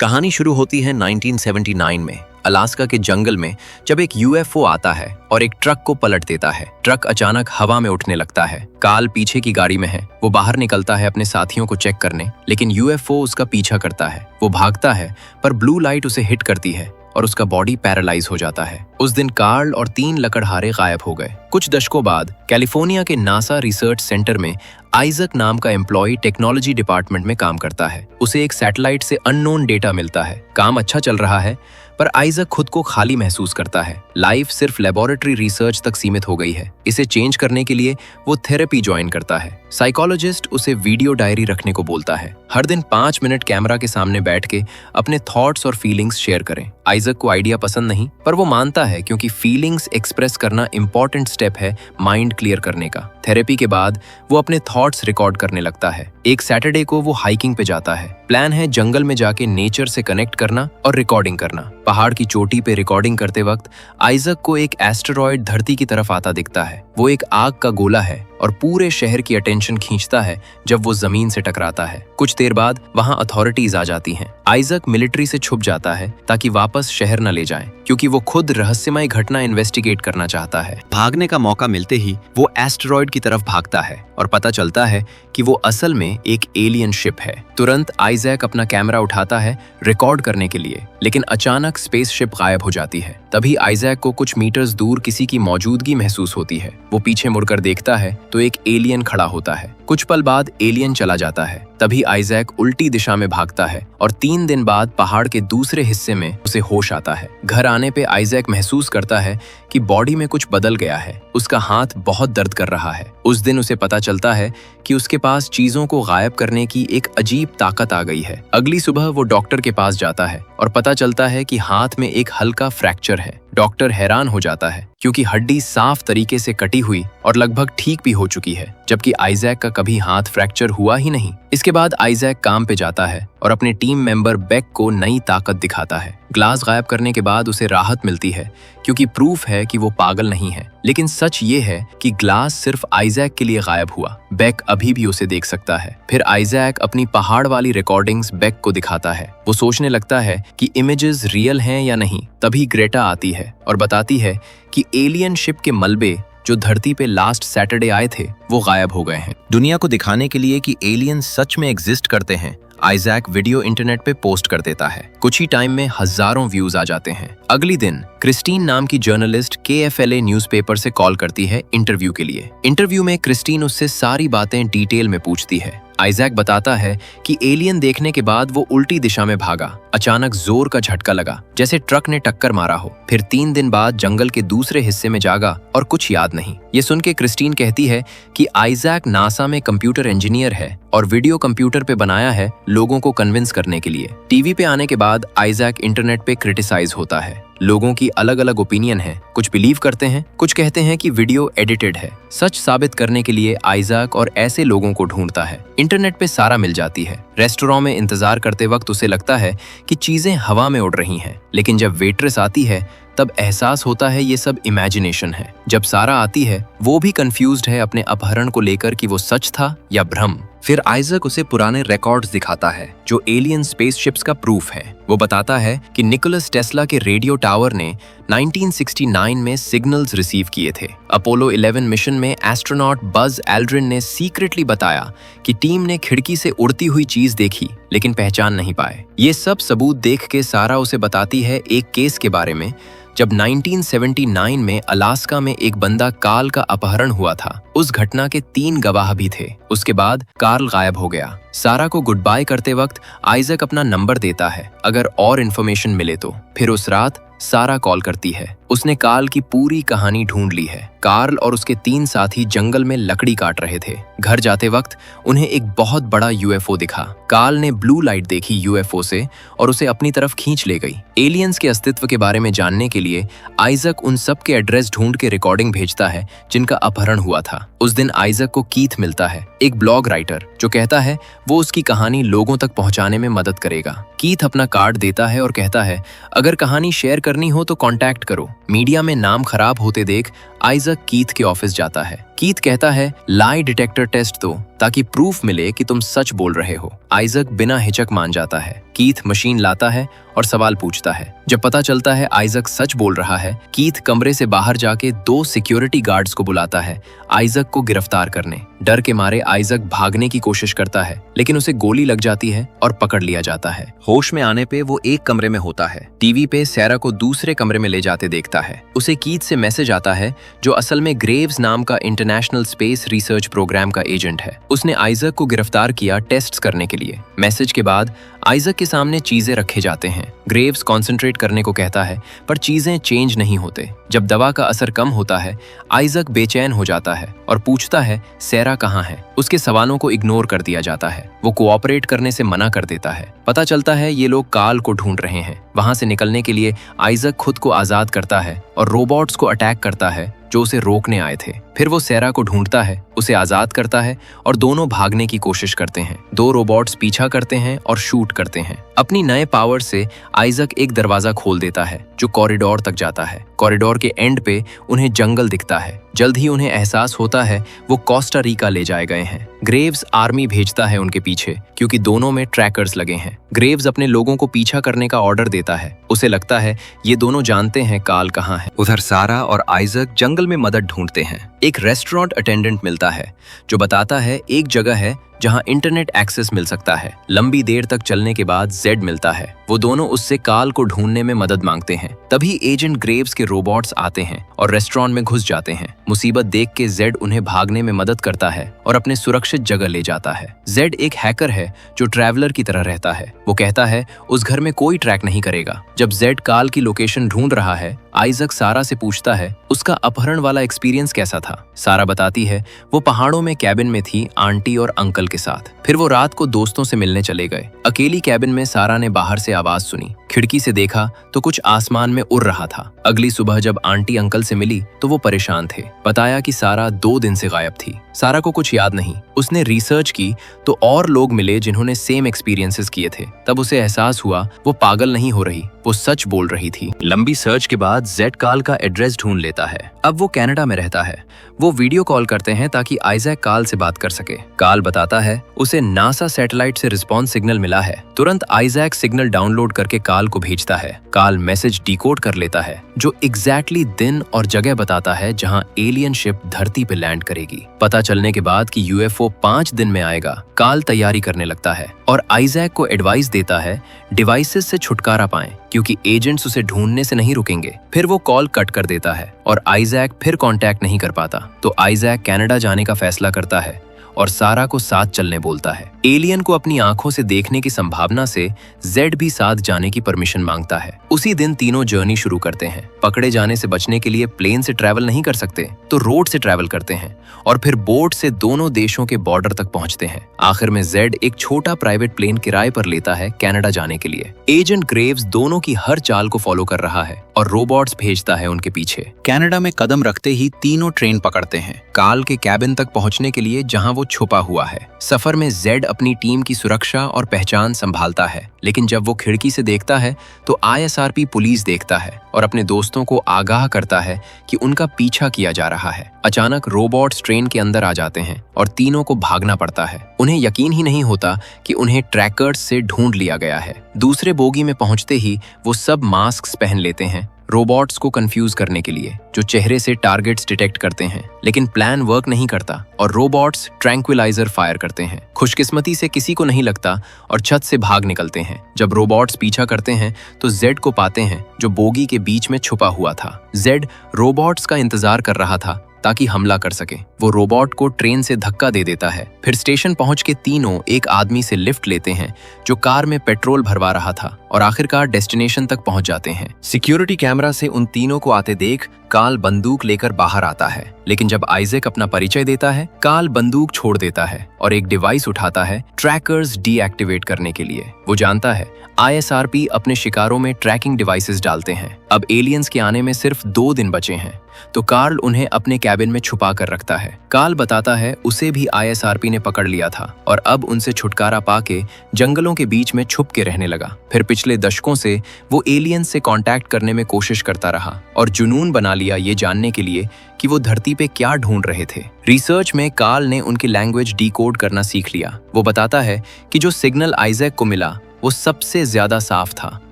कहानी शुरू होती है 1979 में अलास्का के जंगल में, जब एक यूएफओ आता है और एक ट्रक को पलट देता है। ट्रक अचानक हवा में उठने लगता है। कार्ल पीछे की गाड़ी में है। वो बाहर निकलता है अपने साथियों को चेक करने, लेकिन यूएफओ उसका पीछा करता है। वो भागता है पर ब्लू लाइट उसे हिट करती है और उसका बॉडी पैरालाइज हो जाता है। उस दिन कार्ल और 3 लकड़हारे गायब हो गए। कुछ दशकों बाद कैलिफोर्निया के नासा रिसर्च सेंटर में आइजक नाम का एम्प्लॉय टेक्नोलॉजी डिपार्टमेंट में काम करता है। उसे एक सैटेलाइट से अननोन डेटा मिलता है। काम अच्छा चल रहा है, पर आइजक खुद को खाली महसूस करता है। लाइफ सिर्फ लेबोरेटरी रिसर्च तक सीमित हो गई है। इसे चेंज करने के लिए वो थेरेपी ज्वाइन करता है। साइकोलॉजिस्ट उसे वीडियो डायरी रखने को बोलता है। हर दिन 5 मिनट कैमरा के सामने बैठ के अपने थॉट्स और फीलिंग्स शेयर करें। आइजक को आइडिया पसंद नहीं, पर वो मानता है क्योंकि फीलिंग्स एक्सप्रेस करना इंपॉर्टेंट स्टेप है माइंड क्लियर करने का। थेरेपी के बाद वो अपने थॉट्स रिकॉर्ड करने लगता है। एक सैटरडे को वो हाइकिंग पे जाता है। प्लान है जंगल में जाके नेचर से कनेक्ट करना और रिकॉर्डिंग करना। पहाड़ की चोटी पे रिकॉर्डिंग करते वक्त आइजक को एक एस्टेरॉयड धरती की तरफ आता दिखता है। वो एक आग का गोला है और पूरे शहर की अटेंशन खींचता है जब वो जमीन से टकराता है। कुछ देर बाद वहां अथॉरिटीज आ जाती हैं। आइजक मिलिट्री से छुप जाता है ताकि वापस शहर न ले जाएं, क्योंकि वो खुद रहस्यमय घटना इन्वेस्टिगेट करना चाहता है। भागने का मौका मिलते ही वो एस्टेरॉयड की तरफ भागता है और पता चलता है कि वो असल में एक एलियन शिप है। तुरंत आइजैक अपना कैमरा उठाता है रिकॉर्ड करने के लिए, लेकिन अचानक स्पेसशिप गायब हो जाती है। तभी आइजैक को कुछ मीटर्स दूर किसी की मौजूदगी महसूस होती है। वो पीछे मुड़कर देखता है तो एक एलियन खड़ा होता है। कुछ पल बाद एलियन चला जाता है। तभी आइजैक उल्टी दिशा में भागता है और 3 दिन बाद पहाड़ के दूसरे हिस्से में उसे होश आता है। घर आने पे आइजैक महसूस करता है कि बॉडी में कुछ बदल गया है। उसका हाथ बहुत दर्द कर रहा है। उस दिन उसे पता चलता है कि उसके पास चीजों को गायब करने की एक अजीब ताकत आ गई है। अगली सुबह वो डॉक्टर के पास जाता है और पता चलता है कि हाथ में एक हल्का फ्रैक्चर है। डॉक्टर हैरान हो जाता है क्योंकि हड्डी साफ तरीके से कटी हुई और लगभग ठीक भी हो चुकी है, जबकि आइजैक का कभी हाथ फ्रैक्चर हुआ ही नहीं। इसके बाद आइजैक काम पे जाता है और अपने टीम मेंबर बेक को नई ताकत दिखाता है। ग्लास गायब करने के बाद उसे राहत मिलती है क्योंकि प्रूफ है कि वो पागल नहीं है। लेकिन सच ये है कि ग्लास सिर्फ आइजैक के लिए गायब हुआ। बेक अभी भी उसे देख सकता है। फिर आइजैक अपनी पहाड़ वाली रिकॉर्डिंग्स बेक को दिखाता है। वो सोचने लगता है कि इमेजेस रियल हैं या नहीं। तभी ग्रेटा आती है और बताती है कि एलियन शिप के मलबे जो धरती पे लास्ट सैटरडे आए थे वो गायब हो गए हैं। दुनिया को दिखाने के लिए कि एलियन सच में एग्जिस्ट करते हैं, आइजैक वीडियो इंटरनेट पे पोस्ट कर देता है। कुछ ही टाइम में हजारों व्यूज आ जाते हैं। अगली दिन क्रिस्टीन नाम की जर्नलिस्ट KFLA न्यूज़पेपर से कॉल करती है इंटरव्यू के लिए। इंटरव्यू में क्रिस्टीन उससे सारी बातें डिटेल में पूछती है। आइजैक बताता है कि एलियन देखने के बाद वो उल्टी दिशा में भागा। अचानक जोर का झटका लगा, जैसे ट्रक ने टक्कर मारा हो। फिर 3 दिन बाद जंगल के दूसरे हिस्से में जागा और कुछ याद नहीं। ये सुन के क्रिस्टीन कहती है कि आइजैक नासा में कंप्यूटर इंजीनियर है और वीडियो कंप्यूटर पे बनाया है लोगों को कन्विंस करने के लिए। टीवी पे आने के बाद आइजैक इंटरनेट पे क्रिटिसाइज होता है। लोगों की अलग अलग ओपिनियन है। कुछ बिलीव करते हैं, कुछ कहते हैं कि वीडियो एडिटेड है। सच साबित करने के लिए आइजैक और ऐसे लोगों को ढूंढता है। इंटरनेट पे सारा मिल जाती है। रेस्टोरेंट में इंतजार करते वक्त उसे लगता है कि चीजें हवा में उड़ रही हैं, लेकिन जब वेट्रेस आती है तब एहसास होता है ये सब इमेजिनेशन है। जब सारा आती है वो भी कंफ्यूज्ड है अपने अपहरण को लेकर कि वो सच था या भ्रम। फिर आइजक उसे पुराने रिकॉर्ड्स दिखाता है जो एलियन स्पेसशिप्स का प्रूफ है। वो बताता है कि निकोलस टेस्ला के रेडियो टावर ने 1969 में सिग्नल्स रिसीव किए थे। अपोलो 11 मिशन में एस्ट्रोनॉट बज एल्ड्रिन ने सीक्रेटली बताया कि टीम ने खिड़की से उड़ती हुई चीज देखी, लेकिन पहचान नहीं पाए। ये सब सबूत देख के सारा उसे बताती है एक केस के बारे में, जब 1979 में अलास्का में एक बंदा कार्ल का अपहरण हुआ था। उस घटना के 3 गवाह भी थे। उसके बाद कार्ल गायब हो गया। सारा को गुड बाय करते वक्त आइजक अपना नंबर देता है अगर और इन्फॉर्मेशन मिले तो। फिर उस रात सारा कॉल करती है। उसने कार्ल की पूरी कहानी ढूंढ ली है। कार्ल और उसके 3 साथी जंगल में लकड़ी काट रहे थे। घर जाते वक्त उन्हें एक बहुत बड़ा यूएफओ दिखा। कार्ल ने ब्लू लाइट देखी यूएफओ से और उसे अपनी तरफ खींच ले गई। एलियंस के अस्तित्व के बारे में जानने के लिए आइजक उन सब के एड्रेस ढूंढ के रिकॉर्डिंग भेजता है जिनका अपहरण हुआ था। उस दिन आइजक को कीथ मिलता है, एक ब्लॉग राइटर जो कहता है वो उसकी कहानी लोगों तक पहुंचाने में मदद करेगा। कीथ अपना कार्ड देता है और कहता है अगर कहानी शेयर करनी हो तो कांटेक्ट करो। मीडिया में नाम खराब होते देख आइजक कीथ के ऑफिस जाता है। कीथ कहता है लाई डिटेक्टर टेस्ट दो ताकि प्रूफ मिले कि तुम सच बोल रहे हो। आइजक बिना हिचक मान जाता है। कीथ मशीन लाता है और सवाल पूछता है। जब पता चलता है आइजक सच बोल रहा है, कीथ कमरे से बाहर जाके 2 सिक्योरिटी गार्ड्स को बुलाता है आइजक को गिरफ्तार करने। डर के मारे आइजक भागने की कोशिश करता है, लेकिन उसे गोली लग जाती है और पकड़ लिया जाता है। होश में आने पे वो एक कमरे में होता है। टीवी पे सैरा को दूसरे कमरे में ले जाते देखता है। उसे कीथ से मैसेज आता है, जो असल में ग्रेव्स नाम का इंटरनेशनल स्पेस रिसर्च प्रोग्राम का एजेंट है। उसने आइजक को गिरफ्तार किया टेस्ट्स करने के लिए। मैसेज के बाद आइजक के सामने चीजें रखे जाते हैं। ग्रेव्स कॉन्सेंट्रेट करने को कहता है, पर चीजें चेंज नहीं होते। जब दवा का असर कम होता है, आइजक बेचैन हो जाता है और पूछता है सैरा कहाँ है। उसके सवालों को इग्नोर कर दिया जाता है। वो कोऑपरेट करने से मना कर देता है। पता चलता है ये लोग काल को ढूंढ रहे हैं। वहां से निकलने के लिए आइजक खुद को आजाद करता है और रोबोट्स को अटैक करता है जो उसे रोकने आए थे। फिर वो सैरा को ढूंढता है, उसे आजाद करता है और दोनों भागने की कोशिश करते हैं। 2 रोबोट्स पीछा करते हैं और शूट करते हैं। अपनी नए पावर से आइजक एक दरवाजा खोल देता है जो कॉरिडोर तक जाता है। कॉरिडोर के एंड पे उन्हें जंगल दिखता है। जल्द ही उन्हें एहसास होता है वो कोस्टा रिका ले जाए गए हैं। ग्रेव्स आर्मी भेजता है उनके पीछे, क्योंकि दोनों में ट्रैकर्स लगे हैं। ग्रेव्स अपने लोगों को पीछा करने का ऑर्डर देता है। उसे लगता है ये दोनों जानते हैं काल कहाँ है। उधर सारा और आइजक जंगल में मदद ढूंढते हैं। एक रेस्टोरेंट अटेंडेंट मिलता है जो बताता है एक जगह है जहां इंटरनेट एक्सेस मिल सकता है। लंबी देर तक चलने के बाद जेड मिलता है। वो दोनों उससे काल को ढूंढने में मदद मांगते हैं। तभी एजेंट ग्रेव्स के रोबोट्स आते हैं और रेस्टोरेंट में घुस जाते हैं। मुसीबत देख के जेड उन्हें भागने में मदद करता है और अपने सुरक्षित जगह ले जाता है। जेड एक हैकर है जो ट्रैवलर की तरह रहता है। वो कहता है उस घर में कोई ट्रैक नहीं करेगा। जब जेड काल की लोकेशन ढूंढ रहा है, आइजक सारा से पूछता है उसका अपहरण वाला एक्सपीरियंस कैसा था। सारा बताती है वो पहाड़ों में कैबिन में थी आंटी और अंकल के साथ। फिर वो रात को दोस्तों से मिलने चले गए। अकेली कैबिन में सारा ने बाहर से आवाज सुनी। खिड़की से देखा तो कुछ आसमान में उड़ रहा था। अगली सुबह जब आंटी अंकल से मिली तो वो परेशान थे। बताया कि सारा 2 दिन से गायब थी। सारा को कुछ याद नहीं। उसने रिसर्च की तो और लोग मिले जिन्होंने सेम एक्सपीरियंसेस किए थे। तब उसे एहसास हुआ वो पागल नहीं हो रही, वो सच बोल रही थी। लंबी सर्च के बाद जेड काल का एड्रेस ढूंढ लेता है। अब वो कनाडा में रहता है। वो वीडियो कॉल करते हैं ताकि आइजैक काल से बात कर सके। काल बताता है उसे नासा सैटेलाइट से रिस्पॉन्स सिग्नल मिला है। तुरंत आइजैक सिग्नल डाउनलोड करके काल को भेजता है। काल मैसेज डिकोड कर लेता है जो एग्जैक्टली दिन और जगह बताता है जहां एलियन शिप धरती पे लैंड करेगी। पता चलने के बाद कि यूएफओ 5 दिन में आएगा, काल तैयारी करने लगता है और आइजैक को एडवाइस देता है डिवाइसेस से छुटकारा पाएं, क्योंकि एजेंट्स उसे ढूंढने से नहीं रुकेंगे। फिर वो कॉल कट कर देता है और आइजैक फिर कांटेक्ट नहीं कर पाता। तो आइजैक कनाडा जाने का फैसला करता है और सारा को साथ चलने बोलता है। एलियन को अपनी आंखों से देखने की संभावना से जेड भी साथ जाने की परमिशन मांगता है। उसी दिन तीनों जर्नी शुरू करते हैं। पकड़े जाने से बचने के लिए प्लेन से ट्रैवल नहीं कर सकते तो रोड से ट्रैवल करते हैं और फिर बोट से दोनों देशों के बॉर्डर तक पहुंचते हैं। आखिर में जेड एक छोटा प्राइवेट प्लेन किराए पर लेता है कनाडा जाने के लिए। एजेंट ग्रेव्स दोनों की हर चाल को फॉलो कर रहा है और रोबोट्स भेजता है उनके पीछे। कनाडा में कदम रखते ही तीनों ट्रेन पकड़ते हैं काल के कैबिन तक पहुंचने के लिए, जहां वो छुपा हुआ है। सफर में जेड अपनी टीम की सुरक्षा और पहचान संभालता है, लेकिन जब वो खिड़की से देखता है तो आईएसआरपी पुलिस देखता है और अपने दोस्तों को आगाह करता है कि उनका पीछा किया जा रहा है। अचानक रोबोट्स ट्रेन के अंदर आ जाते हैं और तीनों को भागना पड़ता है। उन्हें यकीन ही नहीं होता कि उन्हें ट्रैकर्स से ढूंढ लिया गया है। दूसरे बोगी में पहुंचते ही वो सब मास्क पहन लेते हैं रोबोट्स को कंफ्यूज करने के लिए, जो चेहरे से टारगेट्स डिटेक्ट करते हैं। लेकिन प्लान वर्क नहीं करता और रोबोट्स ट्रैंक्विलाइजर फायर करते हैं। खुशकिस्मती से किसी को नहीं लगता और छत से भाग निकलते हैं। जब रोबोट्स पीछा करते हैं तो जेड को पाते हैं जो बोगी के बीच में छुपा हुआ था। जेड रोबोट्स का इंतजार कर रहा था ताकि हमला कर सके। वो रोबोट को ट्रेन से धक्का दे देता है। फिर स्टेशन पहुंच के तीनों एक आदमी से लिफ्ट लेते हैं जो कार में पेट्रोल भरवा रहा था और आखिरकार डेस्टिनेशन तक पहुंच जाते हैं। सिक्योरिटी कैमरा से उन तीनों को आते देख काल बंदूक लेकर बाहर आता है, लेकिन जब आइजैक अपना परिचय देता है, काल बंदूक छोड़ देता है और एक डिवाइस उठाता है ट्रैकर्स डीएक्टिवेट करने के लिए। वो जानता है आईएसआरपी अपने शिकारों में ट्रैकिंग डिवाइसेस डालते हैं। अब एलियंस के आने में सिर्फ 2 दिन बचे हैं, तो कार्ल उन्हें अपने कैबिन में छुपा कर रखता है। कार्ल बताता है उसे भी आईएसआरपी ने पकड़ लिया था और अब उनसे छुटकारा पाके जंगलों के बीच में छुप के रहने लगा। फिर पिछले दशकों से वो एलियंस से कांटेक्ट करने में कोशिश करता रहा और जुनून बना लिया ये जानने के लिए कि वो धरती पे क्या ढूंढ रहे थे। रिसर्च में कार्ल ने उनकी लैंग्वेज डिकोड करना सीख लिया। वो बताता है कि जो सिग्नल आइजैक को मिला वो सबसे ज्यादा साफ था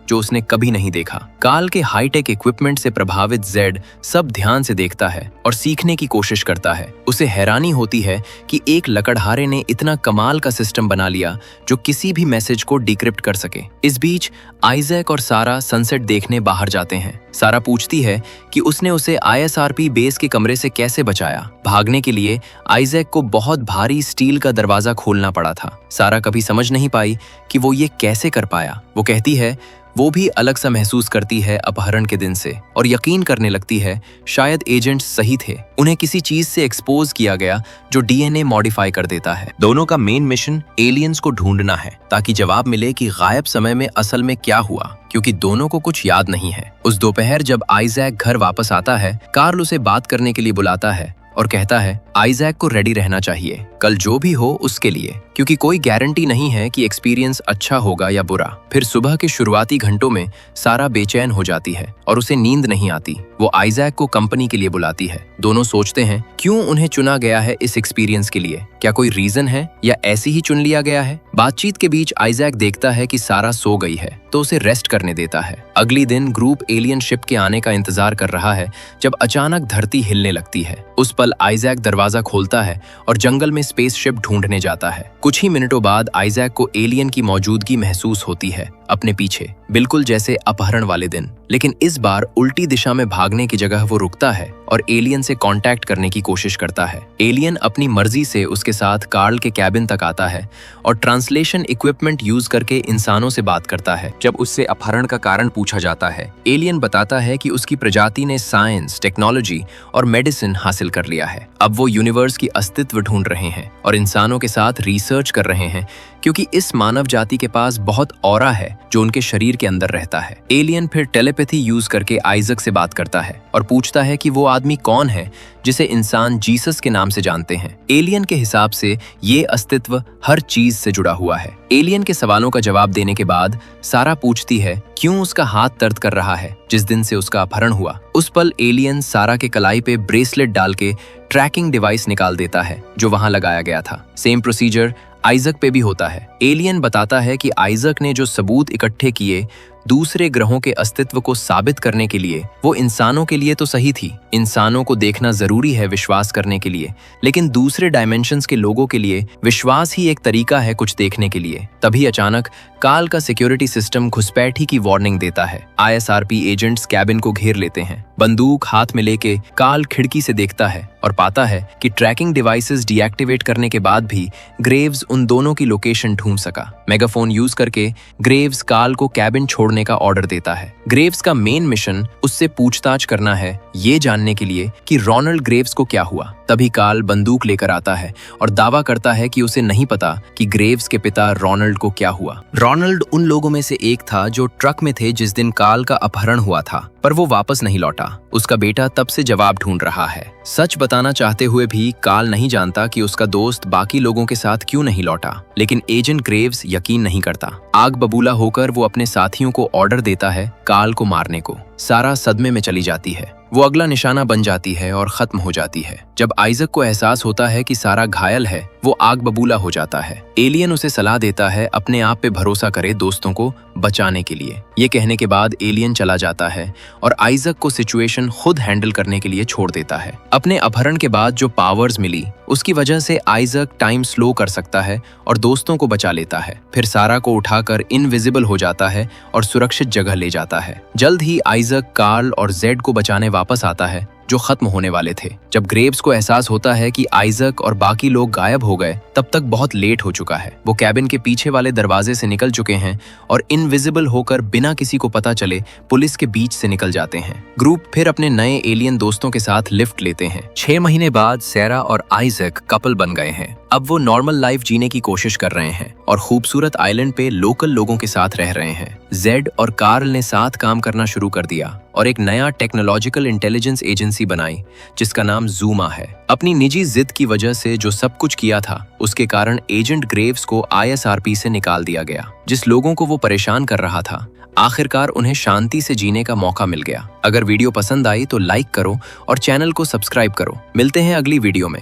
जो उसने कभी नहीं देखा। कार्ल के हाईटेक इक्विपमेंट से प्रभावित जेड सब ध्यान से देखता है और सीखने की कोशिश करता है। उसे हैरानी होती है कि एक लकड़हारे ने इतना कमाल का सिस्टम बना लिया जो किसी भी मैसेज को डिक्रिप्ट कर सके। इस बीच आइजैक और सारा सनसेट देखने बाहर जाते हैं। सारा पूछती है कि उसने उसे ISRP बेस के कमरे से कैसे बचाया। भागने के लिए आइजैक को बहुत भारी स्टील का दरवाजा खोलना पड़ा था। सारा कभी समझ नहीं पाई कि वो ये कैसे कर पाया। वो कहती है वो भी अलग सा महसूस करती है अपहरण के दिन से और यकीन करने लगती है शायद एजेंट्स सही थे। उन्हें किसी चीज से एक्सपोज किया गया जो DNA मॉडिफाई कर देता है। दोनों का मेन मिशन एलियंस को ढूंढना है ताकि जवाब मिले कि गायब समय में असल में क्या हुआ, क्योंकि दोनों को कुछ याद नहीं है। उस दोपहर जब आइजैक घर वापस आता है, कार्ल उसे बात करने के लिए बुलाता है और कहता है आइजैक को रेडी रहना चाहिए, कल जो भी हो उसके लिए, क्योंकि कोई गारंटी नहीं है कि एक्सपीरियंस अच्छा होगा या बुरा। फिर सुबह के शुरुआती घंटों में सारा बेचैन हो जाती है और उसे नींद नहीं आती। वो आइजैक को कंपनी के लिए बुलाती है। दोनों सोचते हैं क्यों उन्हें चुना गया है इस एक्सपीरियंस के लिए, क्या कोई रीजन है या ऐसे ही चुन लिया गया है। बातचीत के बीच आइजैक देखता है कि सारा सो गई है तो उसे रेस्ट करने देता है। अगली दिन ग्रुप एलियन शिप के आने का इंतजार कर रहा है जब अचानक धरती हिलने लगती है। उस पल आइजैक दरवाजा खोलता है और जंगल में स्पेसशिप ढूंढने जाता है। कुछ ही मिनटों बाद आइजैक को एलियन की मौजूदगी महसूस होती है अपने पीछे, बिल्कुल जैसे अपहरण वाले दिन। लेकिन इस बार उल्टी दिशा में भागने की जगह वो रुकता है और एलियन से कांटेक्ट करने की कोशिश करता है। एलियन अपनी मर्जी से उसके साथ कार्ल के कैबिन तक आता है और ट्रांसलेशन इक्विपमेंट यूज करके इंसानों से बात करता है। जब उससे अपहरण का कारण पूछा जाता है, एलियन बताता है कि उसकी प्रजाति ने साइंस, टेक्नोलॉजी और मेडिसिन हासिल कर लिया है। अब वो यूनिवर्स की अस्तित्व ढूंढ रहे हैं और इंसानों के साथ रिसर्च कर रहे हैं, क्योंकि इस मानव जाति के पास बहुत ऑरा है जो उनके शरीर के अंदर रहता है। एलियन फिर टेलीपैथी यूज करके आइजैक से बात करता है और पूछता है कि वो आदमी कौन है जिसे इंसान जीसस के नाम से जानते हैं। एलियन के हिसाब से ये अस्तित्व हर चीज से जुड़ा हुआ है। एलियन के सवालों का जवाब देने के बाद सारा पूछती है क्यों उसका हाथ दर्द कर रहा है जिस दिन से उसका अपहरण हुआ। उस पल एलियन सारा के कलाई पे ब्रेसलेट डाल के ट्रैकिंग डिवाइस निकाल देता है जो वहां लगाया गया था। सेम प्रोसीजर आइजैक पे भी होता है। एलियन बताता है कि आइजैक ने जो सबूत इकट्ठे किए दूसरे ग्रहों के अस्तित्व को साबित करने के लिए, वो इंसानों के लिए तो सही थी। इंसानों को देखना जरूरी है विश्वास करने के लिए, लेकिन दूसरे डायमेंशंस के लोगों के लिए विश्वास ही एक तरीका है कुछ देखने के लिए। तभी अचानक कार्ल का सिक्योरिटी सिस्टम घुसपैठी की वार्निंग देता है। ISRP एजेंट्स कैबिन को घेर लेते हैं। बंदूक हाथ में लेके कार्ल खिड़की से देखता है और पाता है कि ट्रैकिंग डिवाइसेस डीएक्टिवेट करने के बाद भी ग्रेव्स उन दोनों की लोकेशन ढूंढ सका। मेगाफोन यूज करके ग्रेव्स कार्ल को कैबिन छोड़ने का ऑर्डर देता है। ग्रेव्स का मेन मिशन उससे पूछताछ करना है, ये जानने के लिए कि रोनाल्ड ग्रेव्स को क्या हुआ। तभी कार्ल बंदूक लेकर आता है और दावा करता है कि उसे नहीं पता कि ग्रेव्स के पिता रोनाल्ड को क्या हुआ। रोनाल्ड उन लोगों में से एक था जो ट्रक में थे जिस दिन कार्ल का अपहरण हुआ था, पर वो वापस नहीं लौटा। उसका बेटा तब से जवाब ढूंढ रहा है। सच बताना चाहते हुए भी कार्ल नहीं जानता कि उसका दोस्त बाकी लोगों के साथ क्यों नहीं लौटा, लेकिन एजेंट ग्रेव्स यकीन नहीं करता। आग बबूला होकर वो अपने साथियों को ऑर्डर देता है कार्ल को मारने को। सारा सदमे में चली जाती है। वो अगला निशाना बन जाती है और खत्म हो जाती है। जब आइजैक को एहसास होता है कि सारा घायल है, वो आग बबूला हो जाता है। एलियन उसे सलाह देता है अपने आप पे भरोसा करे दोस्तों को बचाने के लिए। ये कहने के बाद एलियन चला जाता है और आइजैक को सिचुएशन खुद हैंडल करने के लिए छोड़ देता है। अपने अपहरण के बाद जो पावर्स मिली उसकी वजह से आइजैक टाइम स्लो कर सकता है और दोस्तों को बचा लेता है। फिर सारा को उठाकर इनविजिबल हो जाता है और सुरक्षित जगह ले जाता है। जल्द ही आइजैक कार्ल और जेड को बचाने वापस आता है जो खत्म होने वाले थे। जब ग्रेव्स को एहसास होता है कि आइजैक और बाकी लोग गायब हो गए, तब तक बहुत लेट हो चुका है। वो कैबिन के पीछे वाले दरवाजे से निकल चुके हैं और इनविजिबल होकर बिना किसी को पता चले पुलिस के बीच से निकल जाते हैं। ग्रुप फिर अपने नए एलियन दोस्तों के साथ लिफ्ट लेते हैं। 6 महीने बाद सारा और आइजैक कपल बन गए हैं। अब वो नॉर्मल लाइफ जीने की कोशिश कर रहे हैं और खूबसूरत आइलैंड पे लोकल लोगों के साथ रह रहे हैं। जेड और कार्ल ने साथ काम करना शुरू कर दिया और एक नया टेक्नोलॉजिकल इंटेलिजेंस एजेंसी बनाई जिसका नाम जूमा है। अपनी निजी जिद की वजह से जो सब कुछ किया था, उसके कारण एजेंट ग्रेव्स को ISRP से निकाल दिया गया। जिस लोगों को वो परेशान कर रहा था, आखिरकार उन्हें शांति से जीने का मौका मिल गया। अगर वीडियो पसंद आई तो लाइक करो और चैनल को सब्सक्राइब करो। मिलते हैं अगली वीडियो में।